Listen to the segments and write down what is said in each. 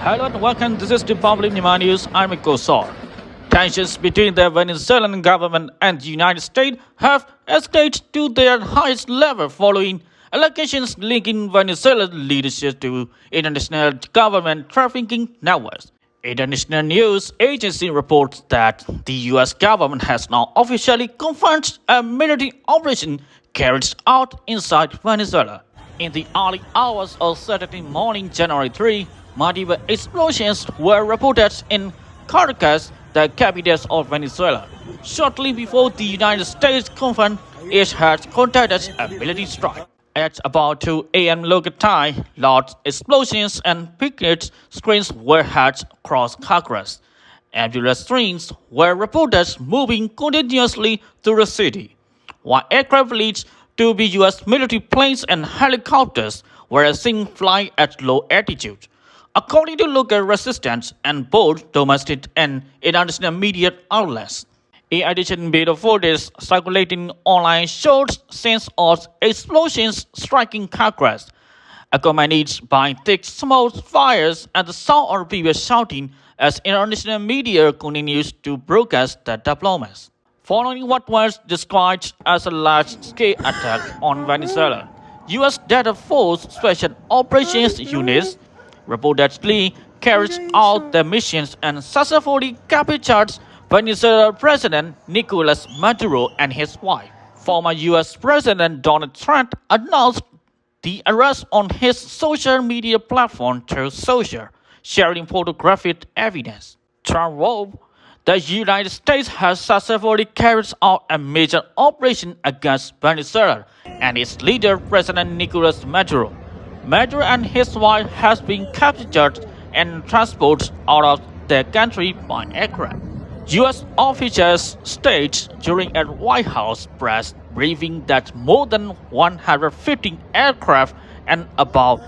Hello and welcome. This is the Public Myanmar News. I'm Kosor. Tensions between the Venezuelan government and the United States have escalated to their highest level following allegations linking Venezuela's leadership to international government trafficking networks. International news agency reports that the U.S. government has now officially confirmed a military operation carried out inside Venezuela. In the early hours of Saturday morning, January 3, multiple explosions were reported in Caracas, the capital of Venezuela, shortly before the United States confirmed it had conducted a military strike. At about 2 a.m. local time, loud explosions and picnic screens were heard across Caracas. Ambulance trains were reported moving continuously through the city, while aircraft fleets to be U.S. military planes and helicopters were seen flying at low altitude. According to local resistance and both domestic and international media outlets. In addition, video footage circulating online showed scenes of explosions striking Caracas, accompanied by thick smoke fires and the sound of people shouting as international media continues to broadcast the deployments. Following what was described as a large-scale attack on Venezuela, U.S. Delta Force Special Operations Units reportedly carried out their missions and successfully captured Venezuelan President Nicolas Maduro and his wife. Former U.S. President Donald Trump announced the arrest on his social media platform Truth Social, sharing photographic evidence. Trump wrote, "The United States has successfully carried out a major operation against Venezuela and its leader, President Nicolas Maduro. Maduro and his wife have been captured and transported out of the country by aircraft." U.S. officials stated during a White House press briefing that more than 150 aircraft and about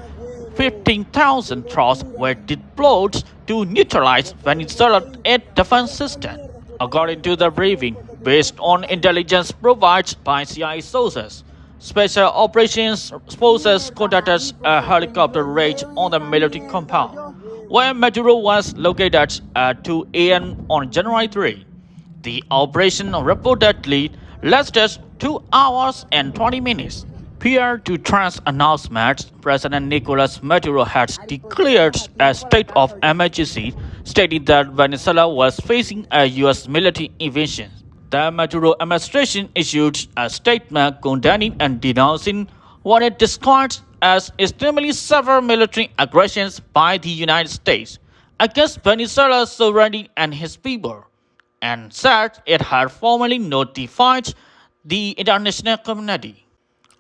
15,000 troops were deployed to neutralize Venezuela's air defense system. According to the briefing, based on intelligence provided by CIA sources, Special Operations Forces conducted a helicopter raid on the military compound, where Maduro was located at 2 a.m. on January 3. The operation reportedly lasted 2 hours and 20 minutes. Prior to Trump's announcement, President Nicolas Maduro had declared a state of emergency, stating that Venezuela was facing a U.S. military invasion. The Maduro administration issued a statement condemning and denouncing what it described as extremely severe military aggressions by the United States against Venezuela's sovereignty and his people, and said it had formally notified the international community.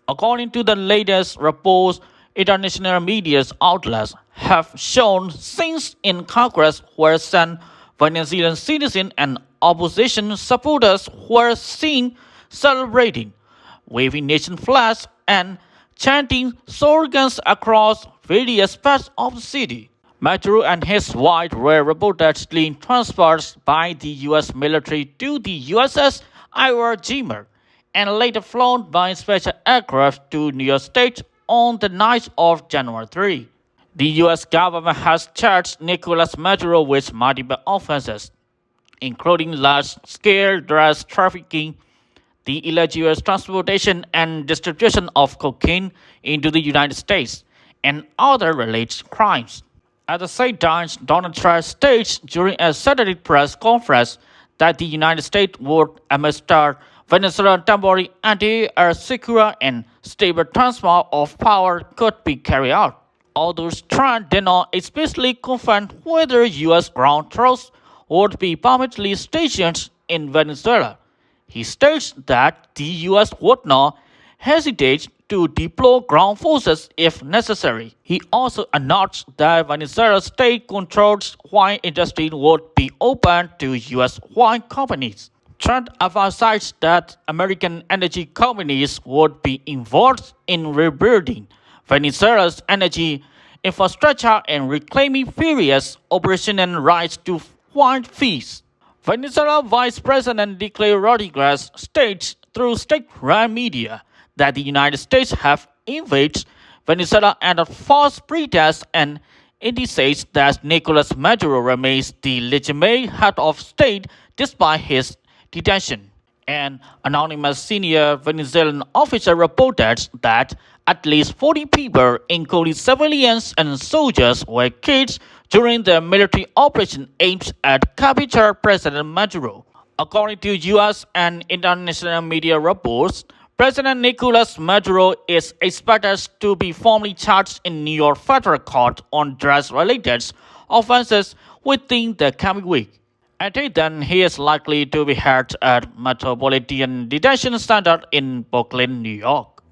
According to the latest reports, international media outlets have shown scenes in Caracas where some Venezuelan citizens and opposition supporters were seen celebrating, waving nation flags and chanting slogans across various parts of the city. Maduro and his wife were reportedly transferred by the U.S. military to the USS Iwo Jima and later flown by special aircraft to New York State on the night of January 3. The U.S. government has charged Nicolas Maduro with multiple offenses, including large-scale drug trafficking, the illegal transportation and distribution of cocaine into the United States, and other related crimes. At the same time, Donald Trump stated during a Saturday press conference that the United States would administer Venezuela temporary anti-air secure and stable transfer of power could be carried out. Although Trump did not explicitly confirm whether U.S. ground troops would be permanently stationed in Venezuela, he states that the U.S. would not hesitate to deploy ground forces if necessary. He also announced that Venezuela's state-controlled wine industry would be open to U.S. wine companies. Trump emphasized that American energy companies would be involved in rebuilding Venezuela's energy infrastructure and reclaiming various operational rights to wine fees. Venezuela Vice President Nicolas Rodriguez states through state-run media that the United States have invaded Venezuela under false pretext and indicates that Nicolas Maduro remains the legitimate head of state despite his detention. An anonymous senior Venezuelan officer reported that at least 40 people, including civilians and soldiers, were killed during the military operation aimed at capture President Maduro. According to US and international media reports, President Nicolas Maduro is expected to be formally charged in New York federal court on drug-related offenses within the coming week. Until then, he is likely to be held at Metropolitan Detention Center in Brooklyn, New York.